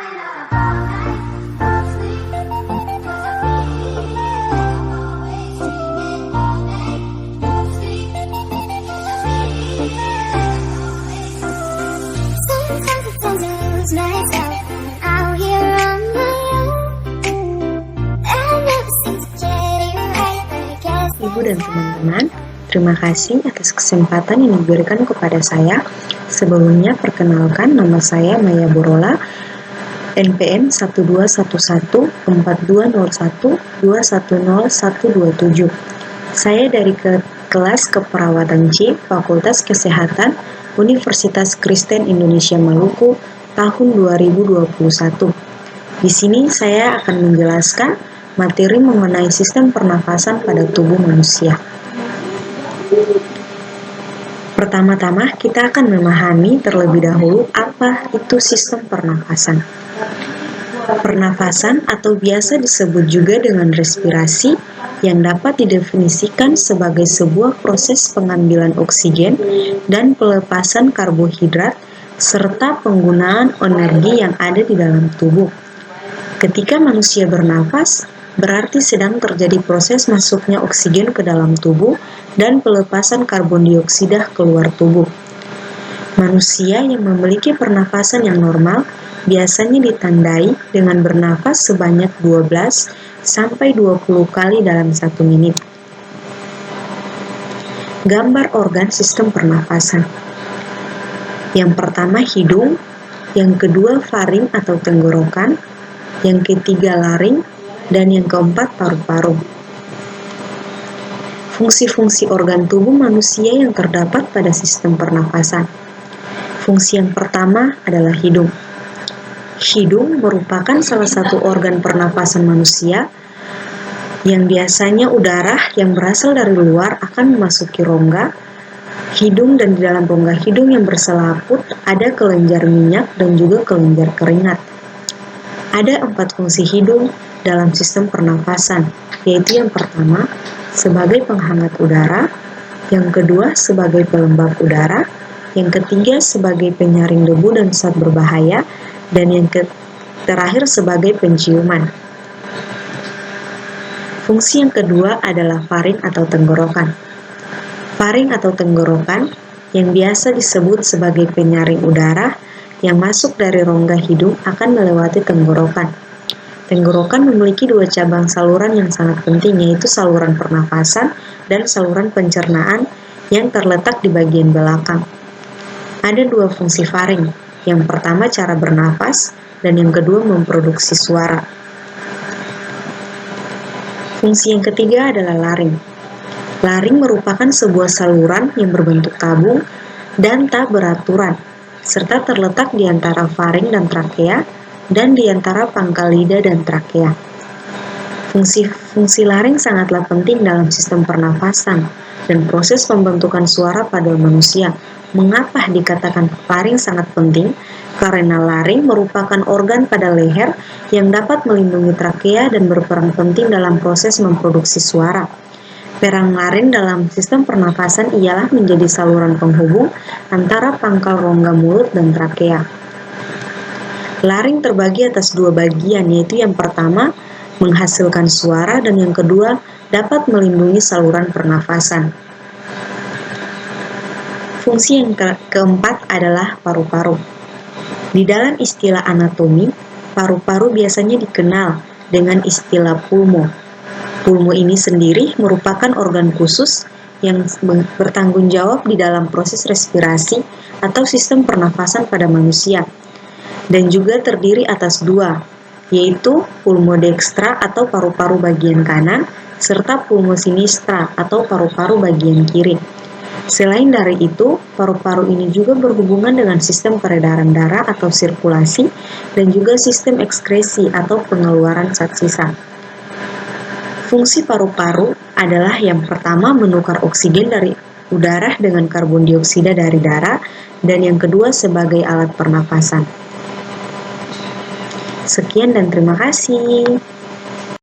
Ibu dan teman-teman, terima kasih atas kesempatan yang diberikan kepada saya. Sebelumnya, perkenalkan, nama saya Maya Borola, NPM 12114201210127. Saya dari kelas keperawatan C, Fakultas Kesehatan, Universitas Kristen Indonesia Maluku, tahun 2021. Di sini saya akan menjelaskan materi mengenai sistem pernafasan pada tubuh manusia. Pertama-tama, kita akan memahami terlebih dahulu apa itu sistem pernafasan. Pernafasan atau biasa disebut juga dengan respirasi yang dapat didefinisikan sebagai sebuah proses pengambilan oksigen dan pelepasan karbohidrat serta penggunaan energi yang ada di dalam tubuh. Ketika manusia bernafas, berarti sedang terjadi proses masuknya oksigen ke dalam tubuh dan pelepasan karbon dioksida keluar tubuh. Manusia yang memiliki pernafasan yang normal biasanya ditandai dengan bernafas sebanyak 12 sampai 20 kali dalam 1 menit. Gambar organ sistem pernafasan. Yang pertama hidung, yang kedua faring atau tenggorokan, yang ketiga laring, dan yang keempat paru-paru. Fungsi-fungsi organ tubuh manusia yang terdapat pada sistem pernafasan. Fungsi yang pertama adalah hidung. Hidung merupakan salah satu organ pernafasan manusia yang biasanya udara yang berasal dari luar akan memasuki rongga hidung, dan di dalam rongga hidung yang berselaput ada kelenjar minyak dan juga kelenjar keringat. Ada 4 fungsi hidung dalam sistem pernafasan, yaitu yang pertama sebagai penghangat udara, yang kedua sebagai pelembab udara, yang ketiga sebagai penyaring debu dan zat berbahaya, dan yang terakhir sebagai penciuman. Fungsi yang kedua adalah faring atau tenggorokan. Faring atau tenggorokan yang biasa disebut sebagai penyaring udara yang masuk dari rongga hidung akan melewati tenggorokan. Tenggorokan memiliki 2 cabang saluran yang sangat penting, yaitu saluran pernafasan dan saluran pencernaan yang terletak di bagian belakang. Ada 2 fungsi faring, yang pertama cara bernafas dan yang kedua memproduksi suara. Fungsi yang ketiga adalah laring. Laring merupakan sebuah saluran yang berbentuk tabung dan tak beraturan, serta terletak di antara faring dan trakea, dan di antara pangkal lidah dan trakea. Fungsi laring sangatlah penting dalam sistem pernafasan dan proses pembentukan suara pada manusia. Mengapa dikatakan faring sangat penting? Karena laring merupakan organ pada leher yang dapat melindungi trakea dan berperan penting dalam proses memproduksi suara. Peran laring dalam sistem pernafasan ialah menjadi saluran penghubung antara pangkal rongga mulut dan trakea. Laring terbagi atas 2 bagian, yaitu yang pertama menghasilkan suara dan yang kedua dapat melindungi saluran pernafasan. Fungsi yang keempat adalah paru-paru. Di dalam istilah anatomi, paru-paru biasanya dikenal dengan istilah pulmo. Pulmo ini sendiri merupakan organ khusus yang bertanggung jawab di dalam proses respirasi atau sistem pernafasan pada manusia, dan juga terdiri atas 2, yaitu pulmo dextra atau paru-paru bagian kanan, serta pulmo sinistra atau paru-paru bagian kiri. Selain dari itu, paru-paru ini juga berhubungan dengan sistem peredaran darah atau sirkulasi, dan juga sistem ekskresi atau pengeluaran zat sisa. Fungsi paru-paru adalah yang pertama menukar oksigen dari udara dengan karbon dioksida dari darah, dan yang kedua sebagai alat pernafasan. Sekian dan terima kasih.